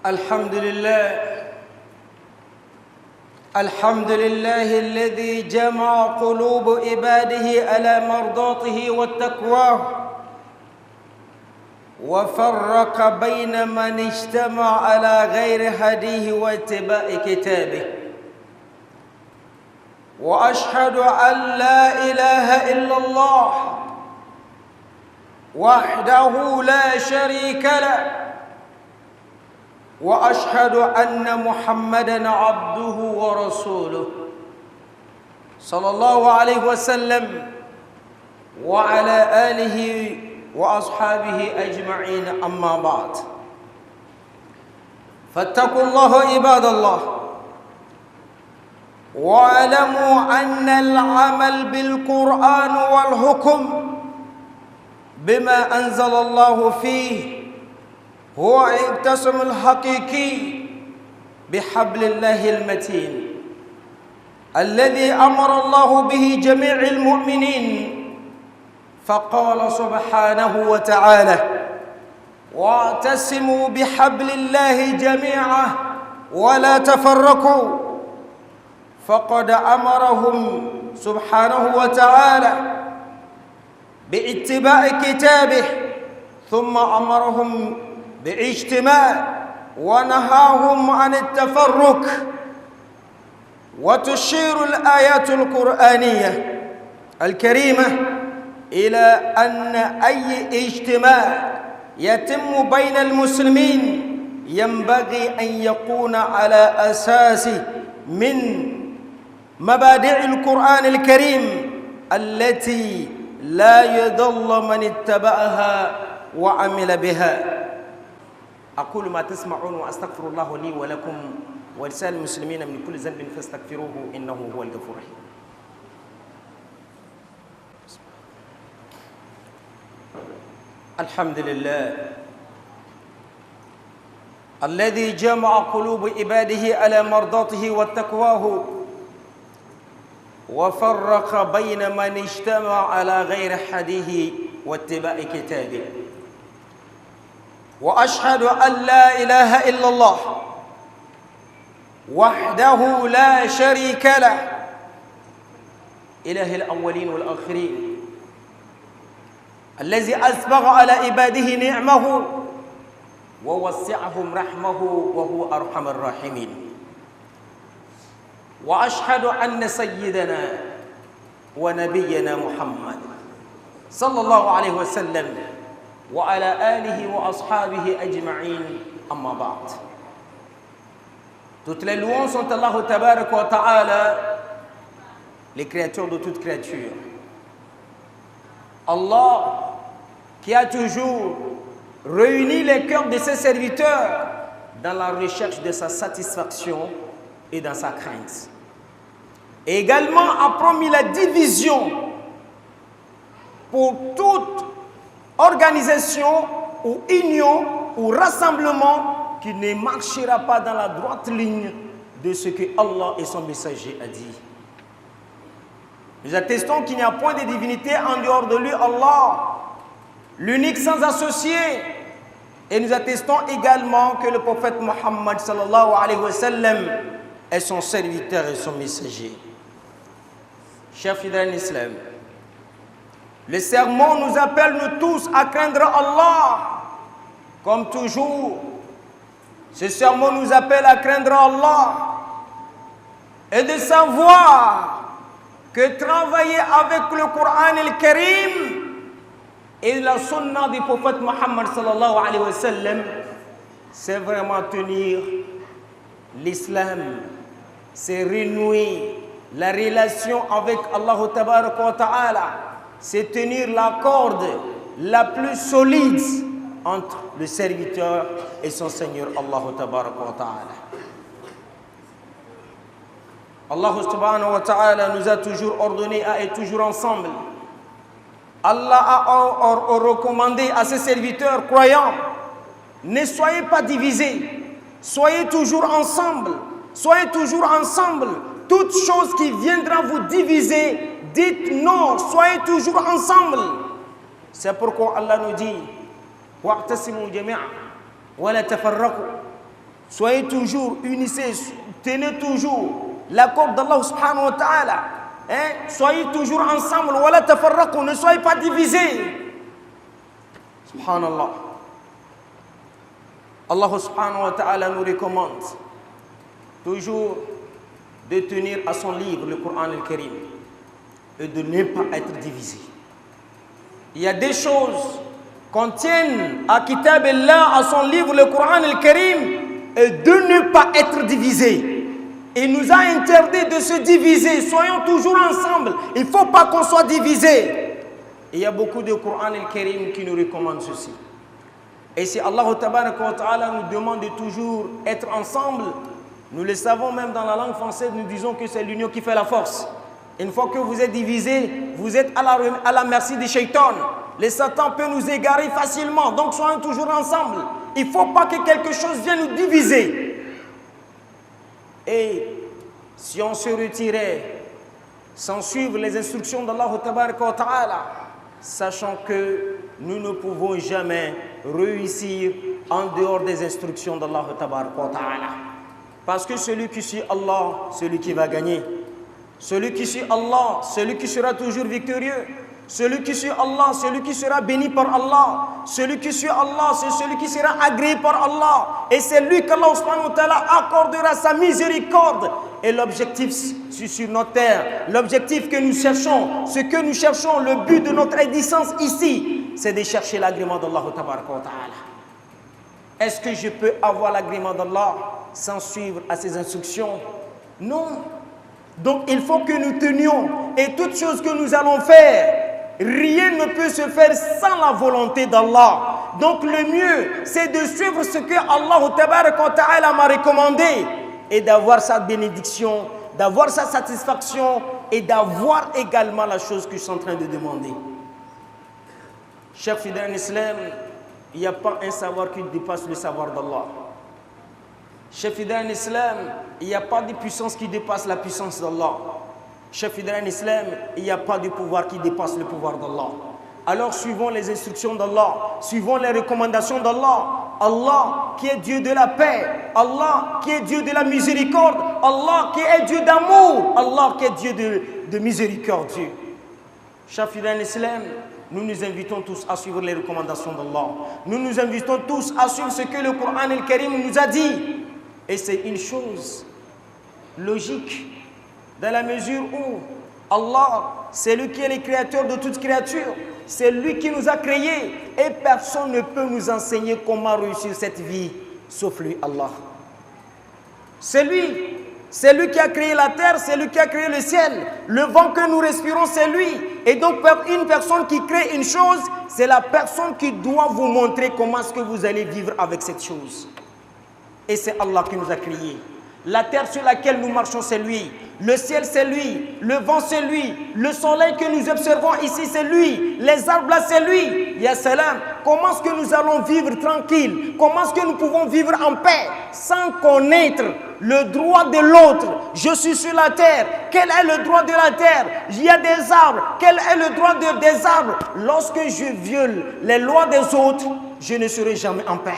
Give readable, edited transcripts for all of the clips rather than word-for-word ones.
الحمد لله الذي جمع قلوب عباده على مرضاته والتقوى وفرق بين من اجتمع على غير هديه واتباع كتابه وأشهد أن لا إله إلا الله وحده لا شريك له وأشهد أن محمدًا عبده ورسوله صلى الله عليه وسلم وعلى آله وأصحابه أجمعين أما بعد فاتقوا الله عباد الله واعلموا أن العمل بالقرآن والحكم بما أنزل الله فيه هو الاعتصام الحقيقي بحبل الله المتين الذي أمر الله به جميع المؤمنين فقال سبحانه وتعالى واعتصموا بحبل الله جميعا ولا تفرقوا فقد أمرهم سبحانه وتعالى باتباع كتابه ثم أمرهم باجتماع ونهاهم عن التفرق وتشير الآيات القرآنية الكريمة إلى أن أي اجتماع يتم بين المسلمين ينبغي أن يكون على أساس من مبادئ القرآن الكريم التي لا يضل من اتبعها وعمل بها. أقول ما تسمعون وأستغفر الله لي ولكم ولسائر المسلمين من كل ذنب فاستغفروه إنه هو الغفور الرحيم. الحمد لله الذي جمع قلوب عباده على مرضاته وتقواه وفرق بين من اجتمع على غير هديه واتباع كتابه وأشهد أن لا إله إلا الله وحده لا شريك له إله الأولين والآخرين الذي أسبغ على عباده نعمه ووسعهم رحمه وهو أرحم الراحمين وأشهد أن سيدنا ونبينا محمد صلى الله عليه وسلم وعلى آله وأصحابه أجمعين أما بعد. Toutes les louanges sont Allah Tabarak wa Ta'ala, les créatures de toutes créatures. Allah qui a toujours réuni les cœurs de ses serviteurs dans la recherche de sa satisfaction et dans sa crainte. Et également a promis la division pour toute organisation ou union ou rassemblement qui ne marchera pas dans la droite ligne de ce que Allah et son messager a dit. Nous attestons qu'il n'y a point de divinité en dehors de lui, Allah, l'unique sans associé. Et nous attestons également que le prophète Mohammed sallallahu alayhi wa sallam est son serviteur et son messager. Chers fidèles en islam, le sermon nous appelle nous tous à craindre Allah. Comme toujours, ce sermon nous appelle à craindre Allah et de savoir que travailler avec le Coran el-Karim et la sunna du prophète Mohammed sallallahu alayhi wa sallam, c'est vraiment tenir l'islam, c'est renouer la relation avec Allah Tabarak wa Ta'ala, c'est tenir la corde la plus solide entre le serviteur et son Seigneur Allah Tabarak wa Ta'ala. Allah subhanahu wa ta'ala nous a toujours ordonné à être toujours ensemble. Allah a recommandé à ses serviteurs croyants, ne soyez pas divisés, soyez toujours ensemble, soyez toujours ensemble. Toute chose qui viendra vous diviser, dites non, soyez toujours ensemble. C'est pourquoi Allah nous dit, wa'tasimu jami'an wa la tafarraqu. Soyez toujours, unissez, tenez toujours la corde d'Allah subhanahu wa ta'ala. Soyez toujours ensemble, wala tafarraqu, ne soyez pas divisés. Subhanallah. Allah subhanahu wa ta'ala nous recommande toujours de tenir à son livre, le Coran al-Karim, et de ne pas être divisé. Il y a des choses qu'on tienne à Kitab Allah, à son livre, le Coran al-Karim, et de ne pas être divisé. Il nous a interdit de se diviser. Soyons toujours ensemble. Il ne faut pas qu'on soit divisé. Et il y a beaucoup de Coran al-Karim qui nous recommandent ceci. Et si Allah Ta'ala nous demande de toujours être ensemble, nous le savons même dans la langue française, nous disons que c'est l'union qui fait la force. Une fois que vous êtes divisés, vous êtes à la merci des shaitans. Les Satan peut nous égarer facilement. Donc soyons toujours ensemble. Il ne faut pas que quelque chose vienne nous diviser. Et si on se retirait sans suivre les instructions d'Allah Ta'ala, sachant que nous ne pouvons jamais réussir en dehors des instructions d'Allah Ta'ala. Parce que celui qui suit Allah, celui qui va gagner. Celui qui suit Allah, celui qui sera toujours victorieux. Celui qui suit Allah, celui qui sera béni par Allah. Celui qui suit Allah, c'est celui qui sera agréé par Allah. Et c'est lui qu'Allah subhanahu wa ta'ala accordera sa miséricorde. Et l'objectif sur notre terre, l'objectif que nous cherchons, ce que nous cherchons, le but de notre existence ici, c'est de chercher l'agrément d'Allah ta'ala. Est-ce que je peux avoir l'agrément d'Allah sans suivre à ses instructions? Non. Donc il faut que nous tenions. Et toute chose que nous allons faire, rien ne peut se faire sans la volonté d'Allah. Donc le mieux, c'est de suivre ce que Allah m'a recommandé et d'avoir sa bénédiction, d'avoir sa satisfaction et d'avoir également la chose que je suis en train de demander. Chers fidèles en islam, il n'y a pas un savoir qui dépasse le savoir d'Allah. Chers fidèles en islam, il n'y a pas de puissance qui dépasse la puissance d'Allah. Chers fidèles en islam, il n'y a pas de pouvoir qui dépasse le pouvoir d'Allah. Alors suivons les instructions d'Allah, suivons les recommandations d'Allah. Allah qui est Dieu de la paix, Allah qui est Dieu de la miséricorde, Allah qui est Dieu d'amour, Allah qui est Dieu de miséricorde. Chers fidèles en islam, nous nous invitons tous à suivre les recommandations d'Allah. Nous nous invitons tous à suivre ce que le Coran al-Karim nous a dit. Et c'est une chose logique, dans la mesure où Allah, c'est lui qui est le créateur de toute créature. C'est lui qui nous a créés. Et personne ne peut nous enseigner comment réussir cette vie, sauf lui, Allah. C'est lui. C'est lui qui a créé la terre, c'est lui qui a créé le ciel. Le vent que nous respirons, c'est lui. Et donc, une personne qui crée une chose, c'est la personne qui doit vous montrer comment est-ce que vous allez vivre avec cette chose. Et c'est Allah qui nous a créés. La terre sur laquelle nous marchons, c'est lui. Le ciel, c'est lui. Le vent, c'est lui. Le soleil que nous observons ici, c'est lui. Les arbres, là, c'est lui. Ya salam. Comment est-ce que nous allons vivre tranquille? Comment est-ce que nous pouvons vivre en paix sans connaître le droit de l'autre? Je suis sur la terre. Quel est le droit de la terre? Il y a des arbres. Quel est le droit des arbres? Lorsque je viole les lois des autres, je ne serai jamais en paix.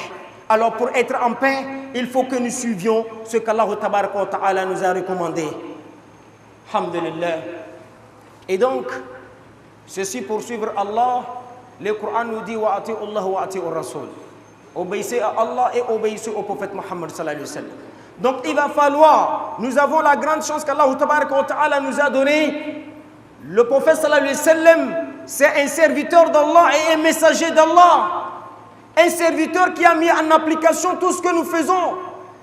Alors pour être en paix, il faut que nous suivions ce qu'Allah Ta'ala nous a recommandé. Alhamdulillah. Et donc, ceci pour suivre Allah, le Coran nous dit wa ati'u Allah wa ati'u Rasul. Obéissez à Allah et obéissez au prophète Muhammad sallallahu alayhi wa sallam. Donc il va falloir, nous avons la grande chance qu'Allah Ta'ala nous a donné. Le prophète sallallahu alayhi wa sallam, c'est un serviteur d'Allah et un messager d'Allah. Un serviteur qui a mis en application tout ce que nous faisons.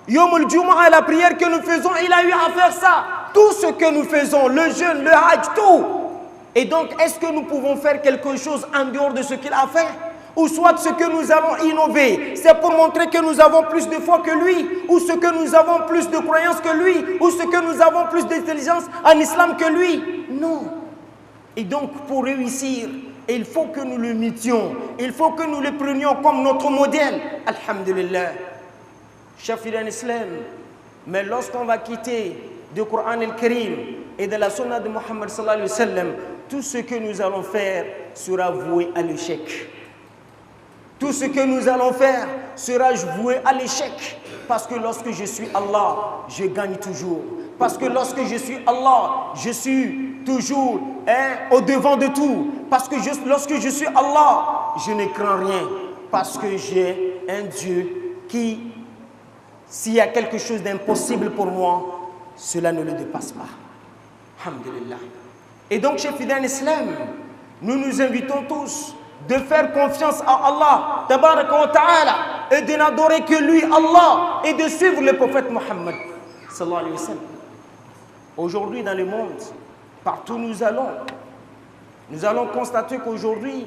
Yom al-Jumu'ah, la prière que nous faisons, il a eu à faire ça. Tout ce que nous faisons, le jeûne, le hajj, tout. Et donc, est-ce que nous pouvons faire quelque chose en dehors de ce qu'il a fait? Ou soit ce que nous allons innover, c'est pour montrer que nous avons plus de foi que lui, ou ce que nous avons plus de croyance que lui, ou ce que nous avons plus d'intelligence en islam que lui? Non. Et donc, pour réussir, il faut que nous le mettions, il faut que nous le prenions comme notre modèle. Alhamdulillah. Chers fidèles en islam, mais lorsqu'on va quitter du Coran al-Karim et de la sunna de Muhammad sallallahu alayhi wa sallam, tout ce que nous allons faire sera voué à l'échec. tout ce que nous allons faire sera voué à l'échec. Parce que lorsque je suis Allah, je gagne toujours. Parce que lorsque je suis Allah, je suis toujours au devant de tout. Parce que lorsque je suis Allah, je ne crains rien. Parce que j'ai un Dieu qui, s'il y a quelque chose d'impossible pour moi, cela ne le dépasse pas. Alhamdulillah. Et donc, chers fidèles en islam, nous nous invitons tous de faire confiance à Allah, tabaraka wa ta'ala, et de n'adorer que lui, Allah, et de suivre le prophète Mohammed, sallallahu alayhi wa sallam. Aujourd'hui, dans le monde, partout où nous allons constater qu'aujourd'hui,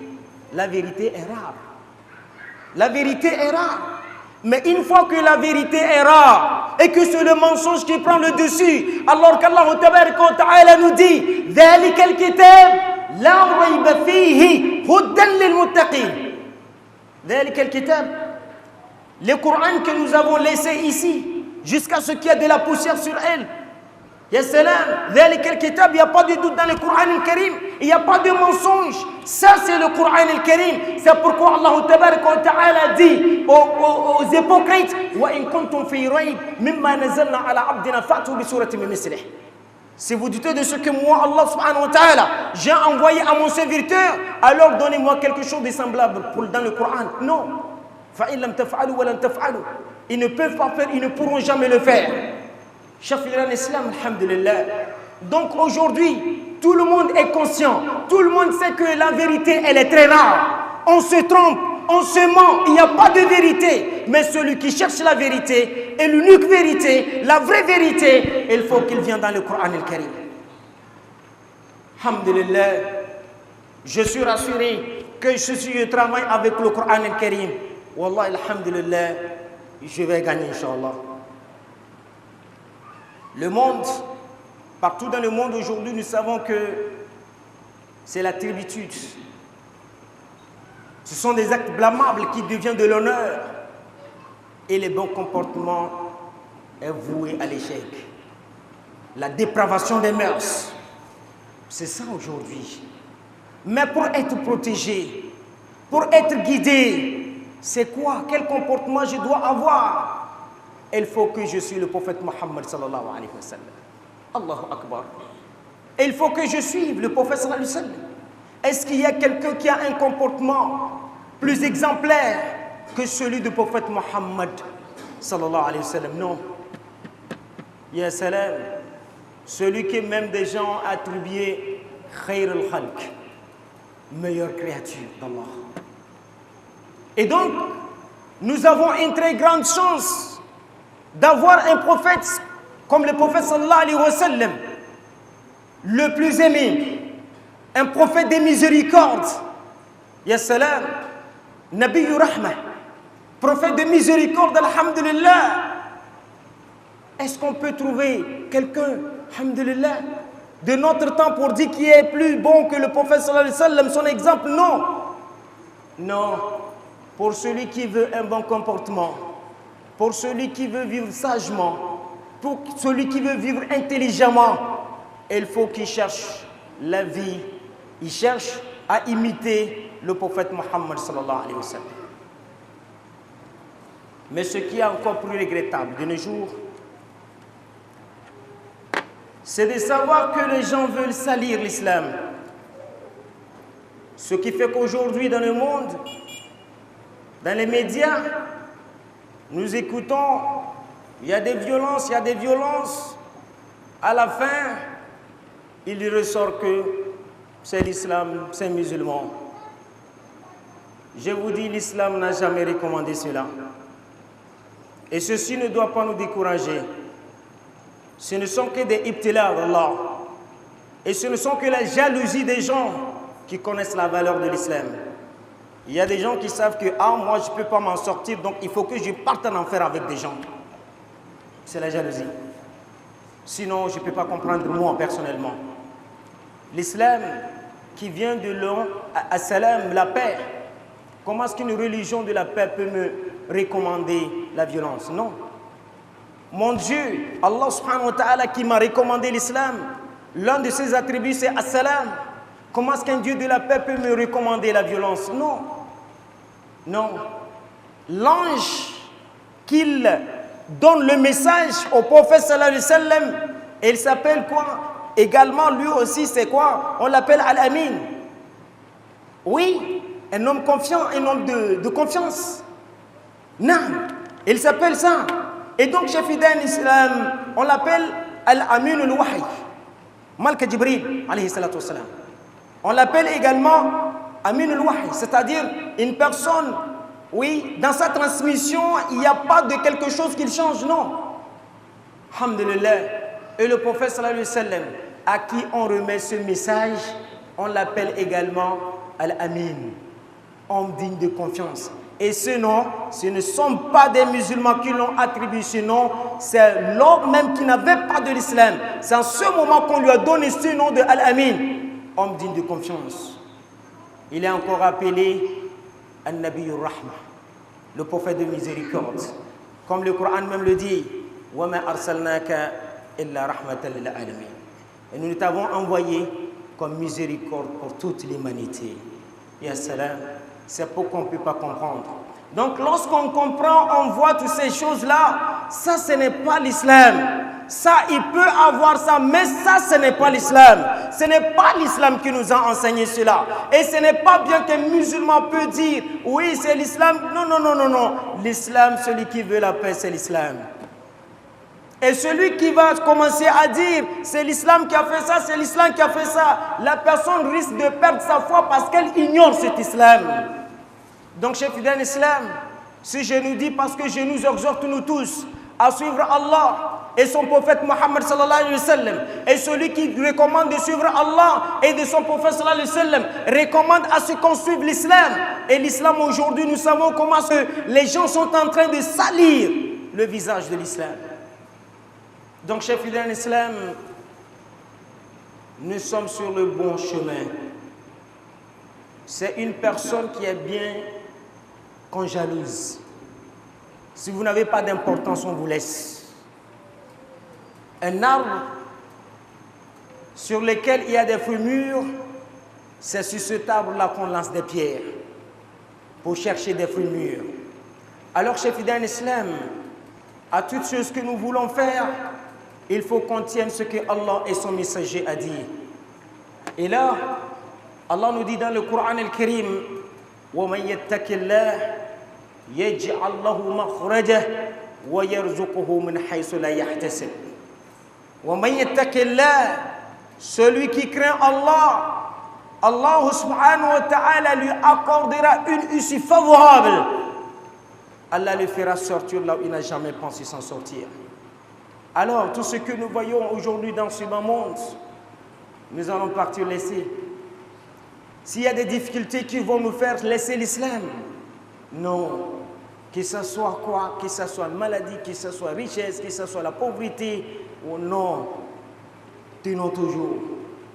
la vérité est rare. La vérité est rare. Mais une fois que la vérité est rare et que c'est le mensonge qui prend le dessus, alors qu'Allah Ta'ala nous dit ذَلِكَ الْكِتَابِ لَا رَيْبَ فِيهِ هُدًى لِلْمُتَّقِينَ. ذَلِكَ الْكِتَابِ, le Coran que nous avons laissé ici, jusqu'à ce qu'il y ait de la poussière sur elle. Ya salam, ذَلِكَ الْكِتَابِ, il n'y a pas de doute dans le Coran al-Karim, il n'y a pas de mensonge. Ça c'est le Coran al-Karim. C'est pourquoi Allah Ta'ala dit aux hypocrites وَإِن كُنْتُمْ فِي رَيْبٍ مِمَّا نَزَلْنَا عَلَى عَبْدِنَا فَأْتُوا بِسُورَةٍ مِنْ مِثْلِهِ. Si vous doutez de ce que moi, Allah subhanahu wa ta'ala, j'ai envoyé à mon serviteur, alors donnez-moi quelque chose de semblable dans le Coran. Non. فَإِن لَمْ تَفْعَلُوا وَلَنْ تَفْعَلُوا. Ils ne peuvent pas faire, ils ne pourront jamais le faire. Chers fidèles en islam, alhamdulillah. Donc aujourd'hui, tout le monde est conscient, tout le monde sait que la vérité, elle est très rare. On se trompe, on se ment, il n'y a pas de vérité. Mais celui qui cherche la vérité, et l'unique vérité, la vraie vérité, il faut qu'il vienne dans le Coran al-Karim. Alhamdulillah, je suis rassuré que je travaille avec le Coran al-Karim. Wallah, alhamdulillah, je vais gagner, Inch'Allah. Le monde, partout dans le monde aujourd'hui, nous savons que c'est la turpitude. Ce sont des actes blâmables qui deviennent de l'honneur. Et le bon comportement est voué à l'échec. La dépravation des mœurs, c'est ça aujourd'hui. Mais pour être protégé, pour être guidé, c'est quoi? Quel comportement je dois avoir? Il faut que je suis le prophète Mohammed sallallahu alayhi wa sallam. Allahu Akbar. Il faut que je suive le prophète sallallahu alayhi wa sallam. Est-ce qu'il y a quelqu'un qui a un comportement plus exemplaire que celui du prophète Mohammed sallallahu alayhi wa sallam? Non. Ya salam. Celui que même des gens ont attribué khayr al-khalq, meilleure créature d'Allah. Et donc, nous avons une très grande chance d'avoir un prophète comme le prophète sallallahu alayhi wa sallam, le plus aimé, un prophète de miséricorde. Ya salam, Nabi Rahma, prophète de miséricorde, alhamdulillah. Est-ce qu'on peut trouver quelqu'un, alhamdulillah, de notre temps pour dire qu'il est plus bon que le prophète sallallahu alayhi wa sallam, son exemple? Non. Non. Pour celui qui veut un bon comportement, pour celui qui veut vivre sagement, pour celui qui veut vivre intelligemment, il faut qu'il cherche la vie, il cherche à imiter le prophète Mohammed sallallahu alayhi wa sallam. Mais ce qui est encore plus regrettable de nos jours, c'est de savoir que les gens veulent salir l'islam. Ce qui fait qu'aujourd'hui dans le monde, dans les médias, nous écoutons, il y a des violences, À la fin, il ressort que c'est l'islam, c'est musulman. Je vous dis, l'islam n'a jamais recommandé cela. Et ceci ne doit pas nous décourager. Ce ne sont que des ibtila d'Allah. Et ce ne sont que la jalousie des gens qui connaissent la valeur de l'islam. Il y a des gens qui savent que moi je ne peux pas m'en sortir, donc il faut que je parte en enfer avec des gens. C'est la jalousie. Sinon, je ne peux pas comprendre moi personnellement. L'islam qui vient de l'homme, as-salam, la paix. Comment est-ce qu'une religion de la paix peut me recommander la violence? Non. Mon Dieu, Allah subhanahu wa ta'ala qui m'a recommandé l'islam, l'un de ses attributs c'est as-salam. Comment est-ce qu'un Dieu de la paix peut me recommander la violence? Non. Non. L'ange qu'il donne le message au prophète sallallahu alayhi wa sallam, il s'appelle quoi? Également, lui aussi, c'est quoi? On l'appelle Al-Amin. Oui, un homme confiant, un homme de confiance. Non, il s'appelle ça. Et donc, chez Fidèle Islam, on l'appelle Al-Amin al-Wahy. Malka Jibril, alayhi salatu wassalam. On l'appelle également Amin al-Wahy, c'est-à-dire une personne, oui, dans sa transmission, il n'y a pas de quelque chose qui change, non. Alhamdulillah. Et le prophète sallallahu alayhi wa sallam, à qui on remet ce message, on l'appelle également Al-Amin, homme digne de confiance. Et ce nom, ce ne sont pas des musulmans qui l'ont attribué ce nom, c'est l'homme même qui n'avait pas de l'islam. C'est en ce moment qu'on lui a donné ce nom de Al-Amin, homme digne de confiance. Il est encore appelé Al-Nabiyur Rahma, le prophète de miséricorde. Comme le Coran même le dit, wa ma arsalnaka illa rahmatan lil alamin. Et nous t'avons envoyé comme miséricorde pour toute l'humanité. Ya salam, c'est pour qu'on ne peut pas comprendre. Donc lorsqu'on comprend, on voit toutes ces choses-là, ça ce n'est pas l'islam. Ça, il peut avoir ça, mais ça, ce n'est pas l'islam. Ce n'est pas l'islam qui nous a enseigné cela. Et ce n'est pas bien qu'un musulman peut dire, oui, c'est l'islam. Non, non, non, non, non. L'islam, celui qui veut la paix, c'est l'islam. Et celui qui va commencer à dire, c'est l'islam qui a fait ça, c'est l'islam qui a fait ça, la personne risque de perdre sa foi parce qu'elle ignore cet islam. Donc, chef fidèle islam, si je nous dis, parce que je nous exhorte nous tous à suivre Allah et son prophète Mohammed sallallahu alayhi wa sallam, et celui qui recommande de suivre Allah et de son prophète sallallahu alayhi wa sallam recommande à ce qu'on suive l'islam. Et l'islam aujourd'hui, nous savons comment les gens sont en train de salir le visage de l'islam. Donc, chef fidèle islam, nous sommes sur le bon chemin. C'est une personne qui est bien qu'on jalouse. Si vous n'avez pas d'importance, on vous laisse. Un arbre sur lequel il y a des fruits mûrs, c'est sur cet arbre-là qu'on lance des pierres pour chercher des fruits mûrs. Alors, chef fidèle islam, à toutes choses que nous voulons faire, il faut qu'on tienne ce que Allah et son messager a dit. Et là, Allah nous dit dans le Coran al-Karim, وَمَنْ يَتَّقِ اللَّهَ يَجْعَلْ لَهُ مَخْرَجًا وَيَرْزُقْهُ مِنْ حَيْثُ لَا يَحْتَسِبُ. وَمَنْ يَتَّقِ اللَّهَ, celui qui craint Allah, Allah subhanahu wa ta'ala lui accordera une issue favorable. Allah le fera sortir là où il n'a jamais pensé s'en sortir. Alors, tout ce que nous voyons aujourd'hui dans ce monde, nous allons partir laisser. S'il y a des difficultés qui vont nous faire laisser l'islam, non. Que ce soit quoi, que ce soit maladie, que ce soit richesse, que ce soit la pauvreté, ou non. Tenons toujours.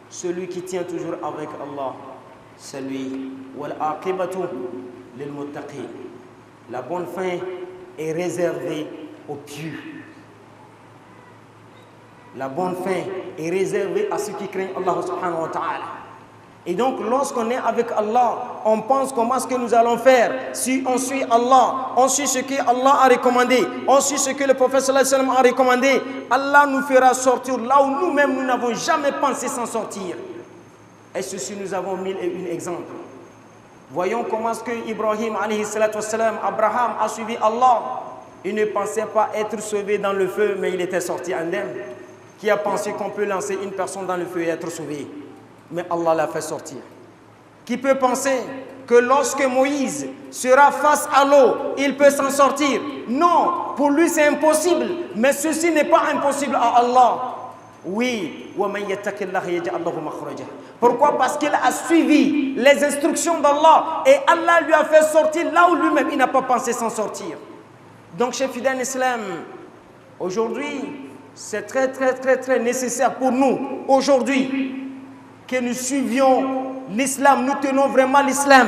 Celui qui tient toujours avec Allah, c'est lui. Wal aqibatu lil muttaqin. La bonne fin est réservée aux pieux. La bonne fin est réservée à ceux qui craignent Allah subhanahu wa ta'ala. Et donc, lorsqu'on est avec Allah, on pense comment est-ce que nous allons faire. Si on suit Allah, on suit ce que Allah a recommandé, on suit ce que le prophète sallallahu alayhi wa sallam a recommandé, Allah nous fera sortir là où nous-mêmes nous n'avons jamais pensé s'en sortir. Et ceci, nous avons mille et une exemples. Voyons comment est-ce que Ibrahim alayhi salatu wa sallam, Abraham a suivi Allah. Il ne pensait pas être sauvé dans le feu, mais il était sorti indemne. Qui a pensé qu'on peut lancer une personne dans le feu et être sauvé? Mais Allah l'a fait sortir. Qui peut penser que lorsque Moïse sera face à l'eau, il peut s'en sortir? Non, pour lui c'est impossible. Mais ceci n'est pas impossible à Allah. Oui. Pourquoi? Parce qu'il a suivi les instructions d'Allah et Allah lui a fait sortir là où lui-même il n'a pas pensé s'en sortir. Donc, chef fidèle islam, aujourd'hui, c'est très nécessaire pour nous, aujourd'hui, que nous suivions l'islam, nous tenons vraiment l'islam.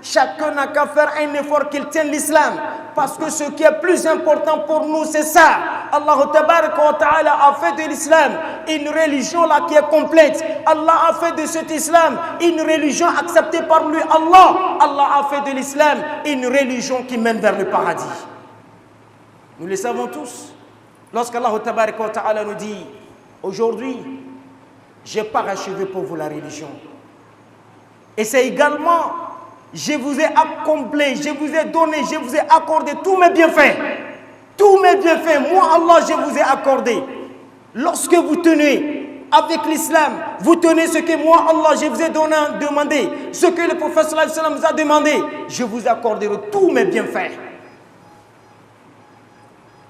Chacun n'a qu'à faire un effort qu'il tienne l'islam. Parce que ce qui est plus important pour nous, c'est ça. Allah Ta'ala a fait de l'islam une religion là qui est complète. Allah a fait de cet islam une religion acceptée par lui. Allah a fait de l'islam une religion qui mène vers le paradis. Nous le savons tous. Lorsqu'Allah Ta'ala nous dit aujourd'hui, j'ai parachevé pour vous la religion. Et c'est également, je vous ai accompli, je vous ai donné, je vous ai accordé tous mes bienfaits. Tous mes bienfaits, moi Allah, je vous ai accordé. Lorsque vous tenez avec l'islam, vous tenez ce que moi Allah, je vous ai demandé, ce que le prophète sallallahu alayhi wa sallam vous a demandé, je vous accorderai tous mes bienfaits.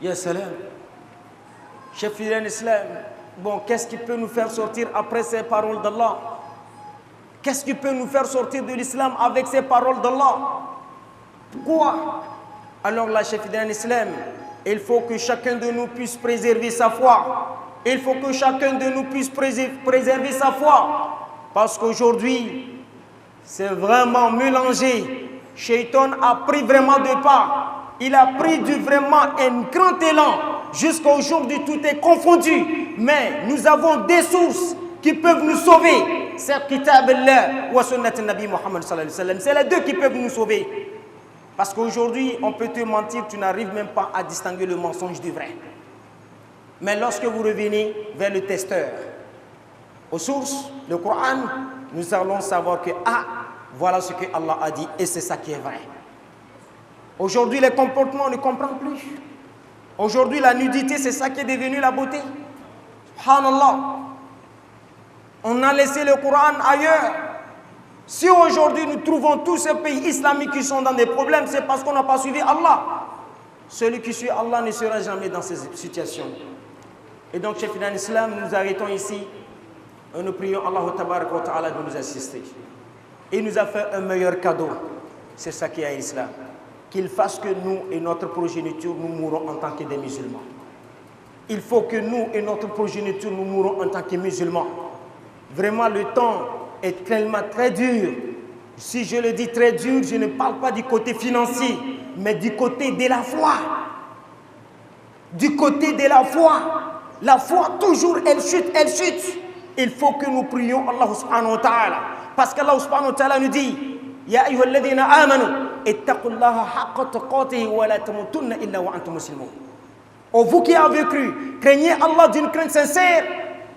Ya salam. Chef fidèle islam, bon, qu'est-ce qui peut nous faire sortir après ces paroles d'Allah? Qu'est-ce qui peut nous faire sortir de l'islam avec ces paroles d'Allah? Pourquoi? Alors là, chef fidèle islam, il faut que chacun de nous puisse préserver sa foi. Il faut que chacun de nous puisse préserver sa foi. Parce qu'aujourd'hui, c'est vraiment mélangé. Shaitan a pris vraiment de pas. Il a pris vraiment un grand élan. Jusqu'à aujourd'hui, tout est confondu. Mais nous avons des sources qui peuvent nous sauver. C'est Kitab Allah wa Sunnat Nabi Muhammad sallallahu alayhi wa sallam. C'est les deux qui peuvent nous sauver. Parce qu'aujourd'hui, on peut te mentir, tu n'arrives même pas à distinguer le mensonge du vrai. Mais lorsque vous revenez vers le testeur, aux sources, le Coran, nous allons savoir que, voilà ce que Allah a dit et c'est ça qui est vrai. Aujourd'hui, les comportements, on ne comprend plus. Aujourd'hui, la nudité, c'est ça qui est devenu la beauté. Subhanallah. On a laissé le Coran ailleurs. Si aujourd'hui nous trouvons tous ces pays islamiques qui sont dans des problèmes, c'est parce qu'on n'a pas suivi Allah. Celui qui suit Allah ne sera jamais dans ces situations. Et donc, chef d'un islam, nous arrêtons ici et nous prions Allah Ta'ala de nous assister. Il nous a fait un meilleur cadeau. C'est ça qui est l'islam. Qu'il fasse que nous et notre progéniture, nous mourons en tant que des musulmans. Il faut que nous et notre progéniture, nous mourons en tant que musulmans. Vraiment, le temps est tellement très dur. Si je le dis très dur, je ne parle pas du côté financier, mais du côté de la foi. Du côté de la foi. La foi, toujours, elle chute, elle chute. Il faut que nous prions Allah subhanahu wa ta'ala. Parce qu'Allah subhanahu wa ta'ala nous dit, Ya ayyuhalladhina amanu, ittaqullaha haqqa tuqatihi wa la tamutunna illa wa antum muslimun. Oh, vous qui avez cru, craignez Allah d'une crainte sincère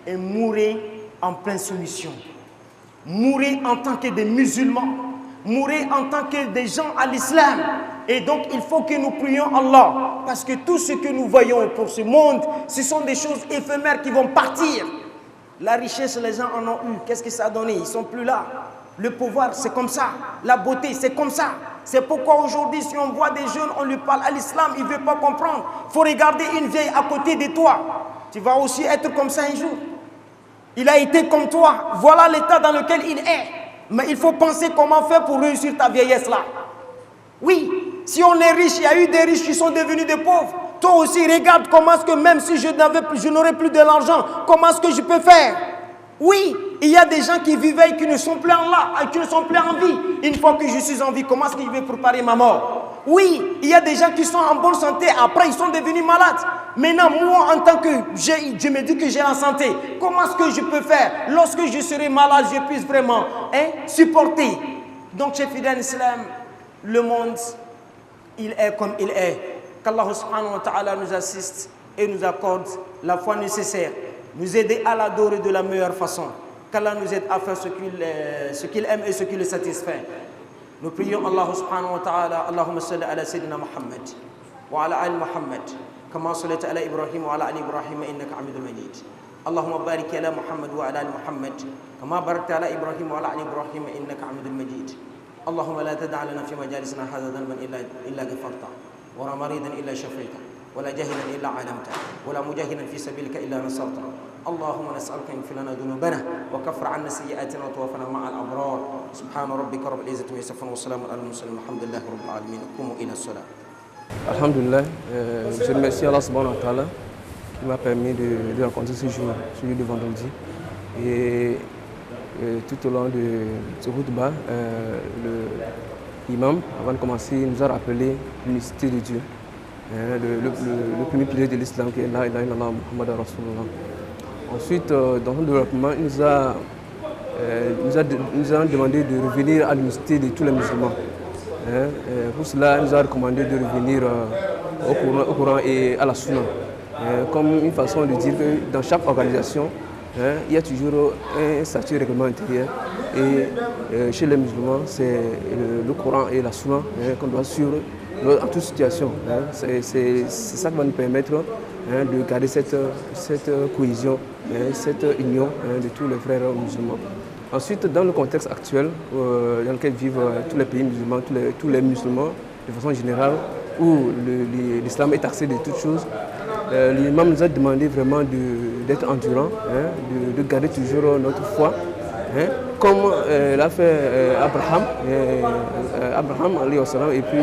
et mourrez en pleine soumission. Mourrez en tant que des musulmans. Mourrez en tant que des gens à l'islam. Et donc il faut que nous prions Allah. Parce que tout ce que nous voyons pour ce monde, ce sont des choses éphémères qui vont partir. La richesse, les gens en ont eu. Qu'est-ce que ça a donné? Ils ne sont plus là. Le pouvoir, c'est comme ça. La beauté, c'est comme ça. C'est pourquoi aujourd'hui, si on voit des jeunes, on lui parle à l'islam, il ne veut pas comprendre. Il faut regarder une vieille à côté de toi. Tu vas aussi être comme ça un jour. Il a été comme toi. Voilà l'état dans lequel il est. Mais il faut penser comment faire pour réussir ta vieillesse là. Oui, si on est riche, il y a eu des riches qui sont devenus des pauvres. Toi aussi, regarde comment est-ce que même si je n'aurais plus de l'argent, comment est-ce que je peux faire? Oui, il y a des gens qui vivaient et qui ne sont plus qui ne sont plus en vie. Une fois que je suis en vie, comment est-ce que je vais préparer ma mort? Oui, il y a des gens qui sont en bonne santé, après ils sont devenus malades. Maintenant, moi, en tant que je me dis que j'ai la santé, comment est-ce que je peux faire? Lorsque je serai malade, je puisse vraiment supporter. Donc, chef fidèle islam, le monde, il est comme il est. Qu'Allah subhanahu wa ta'ala nous assiste et nous accorde la foi nécessaire. Nous aider à l'adorer de la meilleure façon. Qu'Allah nous aide à faire ce qu'il aime et ce qui le satisfait. Nous prions Allah subhanahu wa ta'ala. Allahumma salli ala Sayyidina Muhammad wa ala ali Muhammad. Kama sallaita ala Ibrahim wa ala ali Ibrahim innaka hamidun majid. Allahumma barik ala Muhammad wa ala ali Muhammad. Kama barakta ala Ibrahim wa ala ali Ibrahim innaka hamidun majid. Allahumma la tad'a lana fi majalisina hadha dhanban illa ghafarta. Wa la maridan illa shafaita. ولا جاهلا إلا علمته ولا مجاهدا في سبيلك إلا نصرته اللهم نسألك أن يغفر لنا ذنوبنا وكفر عنا سيئاتنا وتوفنا مع الأبرار سبحان ربك رب العزة عما يصفون وسلام على المرسلين الحمد لله رب العالمين قوموا إلى الصلاة. Alhamdulillah, je remercie Allah subhanahu wa ta'ala qui m'a permis de rencontrer ce jour, celui de vendredi. Et tout au long de ce khutbah, l'imam, avant de commencer, nous a rappelé l'unicité de Dieu. le premier pilier de l'islam qui est La ilaha illallah Muhammad Rasulullah. Ensuite, dans son développement, il nous a demandé de revenir à l'unité de tous les musulmans. Pour cela, il nous a recommandé de revenir au Coran et à la Sunna, comme une façon de dire que dans chaque organisation, il y a toujours un statut règlement intérieur. Et chez les musulmans, c'est le Coran et la Sunna qu'on doit suivre en toute situation. C'est ça qui va nous permettre de garder cette cohésion, cette union de tous les frères musulmans. Ensuite, dans le contexte actuel dans lequel vivent tous les pays musulmans, tous les musulmans de façon générale, où l'islam est taxé de toutes choses, l'imam nous a demandé vraiment d'être endurant, de garder toujours notre foi, comme l'a fait Abraham et puis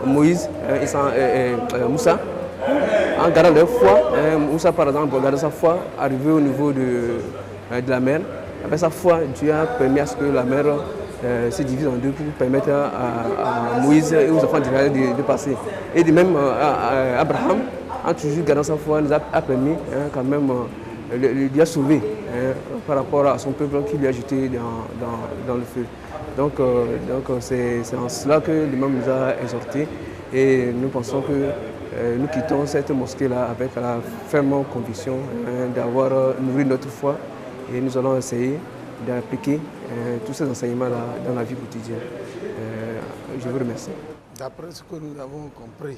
Moïse, Moussa. En gardant leur foi, Moussa par exemple, en gardant sa foi, arrivé au niveau de la mer, avec sa foi, Dieu a permis à ce que la mer se divise en deux pour permettre à Moïse et aux enfants d'Israël de passer. Et de même, Abraham, en toujours gardant sa foi, nous a permis quand même, lui a sauvé par rapport à son peuple qui lui a jeté dans le feu. Donc c'est en cela que l'imam nous a exhortés et nous pensons que nous quittons cette mosquée-là avec la ferme conviction d'avoir nourri notre foi et nous allons essayer d'appliquer tous ces enseignements-là dans la vie quotidienne. Je vous remercie. D'après ce que nous avons compris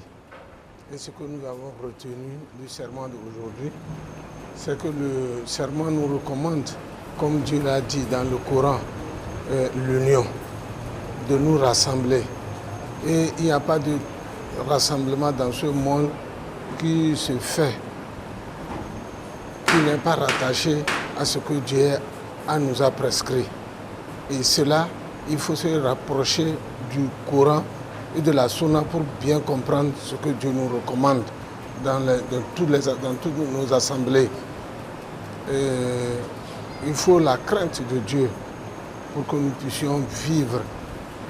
et ce que nous avons retenu du serment d'aujourd'hui, c'est que le serment nous recommande, comme Dieu l'a dit dans le Coran, l'union, de nous rassembler. Et il n'y a pas de rassemblement dans ce monde qui se fait, qui n'est pas rattaché à ce que Dieu nous a prescrit. Et cela, il faut se rapprocher du Coran et de la Sunna pour bien comprendre ce que Dieu nous recommande dans toutes nos assemblées. Et il faut la crainte de Dieu pour que nous puissions vivre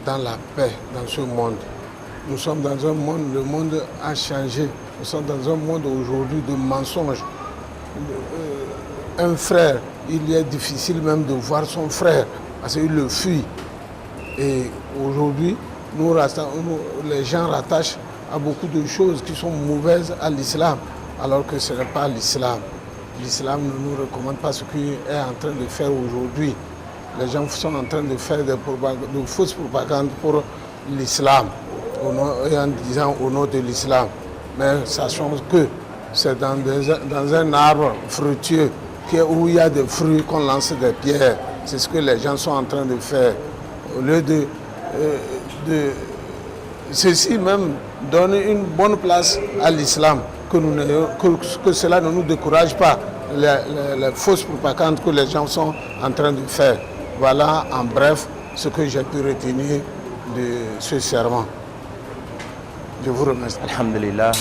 dans la paix dans ce monde. Nous sommes dans un monde, le monde a changé. Nous sommes dans un monde aujourd'hui de mensonges. Un frère, il est difficile même de voir son frère parce qu'il le fuit. Et aujourd'hui, les gens rattachent à beaucoup de choses qui sont mauvaises à l'islam, alors que ce n'est pas l'islam. L'islam ne nous recommande pas ce qu'il est en train de faire aujourd'hui. Les gens sont en train de faire de fausses propagandes pour l'islam, en disant au nom de l'islam. Mais sachons que c'est dans un arbre fructueux où il y a des fruits qu'on lance des pierres. C'est ce que les gens sont en train de faire. Au lieu de ceci même donne une bonne place à l'islam, que cela ne nous décourage pas, les fausses propagandes que les gens sont en train de faire. Voilà en bref ce que j'ai pu retenir de ce serment. Je vous remercie. Alhamdulillah,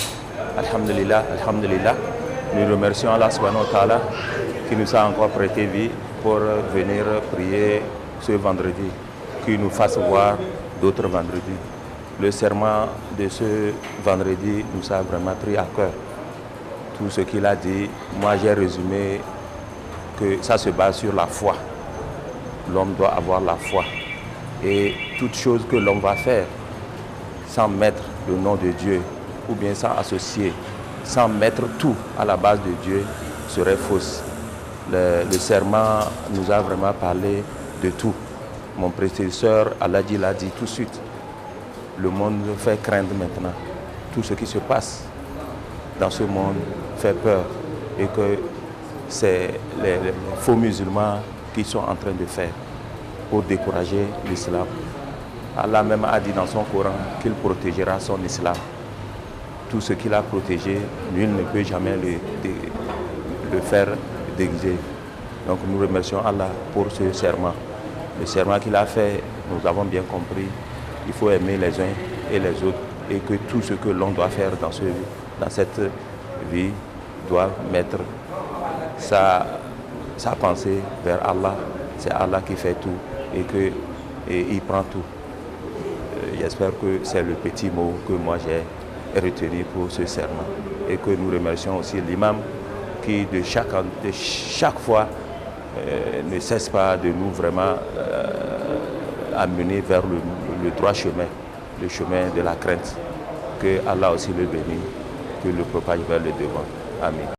alhamdulillah, alhamdulillah. Nous remercions Allah subhanahu wa ta'ala qui nous a encore prêté vie pour venir prier ce vendredi, qui nous fasse voir d'autres vendredis. Le serment de ce vendredi nous a vraiment pris à cœur. Tout ce qu'il a dit, moi j'ai résumé que ça se base sur la foi. L'homme doit avoir la foi. Et toute chose que l'homme va faire sans mettre le nom de Dieu ou bien sans associer, sans mettre tout à la base de Dieu serait fausse. Le serment nous a vraiment parlé de tout. Mon prédécesseur Aladji l'a dit tout de suite. Le monde fait craindre maintenant. Tout ce qui se passe dans ce monde fait peur et que c'est les faux musulmans qui sont en train de faire pour décourager l'islam. Allah même a dit dans son Coran qu'il protégera son islam. Tout ce qu'il a protégé, nul ne peut jamais le faire déguiser. Donc nous remercions Allah pour ce serment. Le serment qu'il a fait, nous avons bien compris. Il faut aimer les uns et les autres et que tout ce que l'on doit faire dans cette vie doit mettre sa pensée vers Allah. C'est Allah qui fait tout et il prend tout. J'espère que c'est le petit mot que moi j'ai retenu pour ce serment. Et que nous remercions aussi l'imam qui de chaque fois ne cesse pas de nous vraiment amener vers le droit chemin, le chemin de la crainte. Que Allah aussi le bénisse, que le propage vers le devant. Amen.